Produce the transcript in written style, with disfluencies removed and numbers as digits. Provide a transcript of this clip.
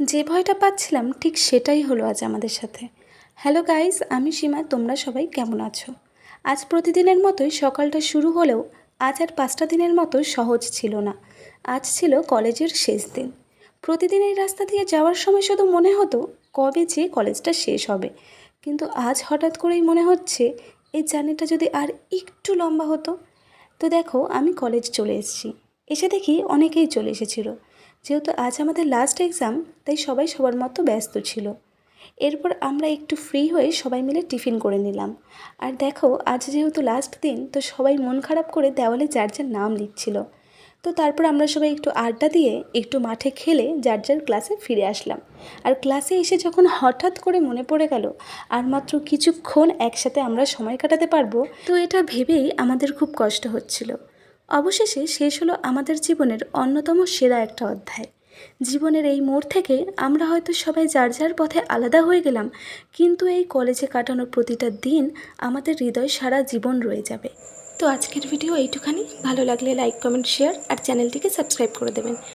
যে ভয়টা পাচ্ছিলাম ঠিক সেটাই হলো আজ আমাদের সাথে। হ্যালো গাইস, আমি সীমা। তোমরা সবাই কেমন আছো? আজ প্রতিদিনের মতোই সকালটা শুরু হলেও আজ আর 5টা দিনের মতো সহজ ছিল না। আজ ছিল কলেজের শেষ দিন। প্রতিদিন এই রাস্তা দিয়ে যাওয়ার সময় শুধু মনে হতো কবে যে কলেজটা শেষ হবে, কিন্তু আজ হঠাৎ করেই মনে হচ্ছে এই জার্নিটা যদি আর একটু লম্বা হতো। তো দেখো, আমি কলেজ চলে এসেছি। এসে দেখি অনেকেই চলে এসেছিল। যেহেতু আজ আমাদের লাস্ট এক্সাম, তাই সবাই সবার মতো ব্যস্ত ছিল। এরপর আমরা একটু ফ্রি হয়ে সবাই মিলে টিফিন করে নিলাম। আর দেখো, আজ যেহেতু লাস্ট দিন, তো সবাই মন খারাপ করে দেওয়ালে যার যার নাম লিখছিল। তো তারপর আমরা সবাই একটু আড্ডা দিয়ে একটু মাঠে খেলে যার যার ক্লাসে ফিরে আসলাম। আর ক্লাসে এসে যখন হঠাৎ করে মনে পড়ে গেল আর মাত্র কিছুক্ষণ একসাথে আমরা সময় কাটাতে পারবো, তো এটা ভেবেই আমাদের খুব কষ্ট হচ্ছিল। অবশেষে শেষ হলো আমাদের জীবনের অন্যতম সেরা একটা অধ্যায়। জীবনের এই মোড় থেকে আমরা হয়তো সবাই যার যার পথে আলাদা হয়ে গেলাম, কিন্তু এই কলেজে কাটানো প্রতিটা দিন আমাদের হৃদয় সারা জীবন রয়ে যাবে। তো আজকের ভিডিও এইটুখানি। ভালো লাগলে লাইক, কমেন্ট, শেয়ার আর চ্যানেলটিকে সাবস্ক্রাইব করে দেবেন।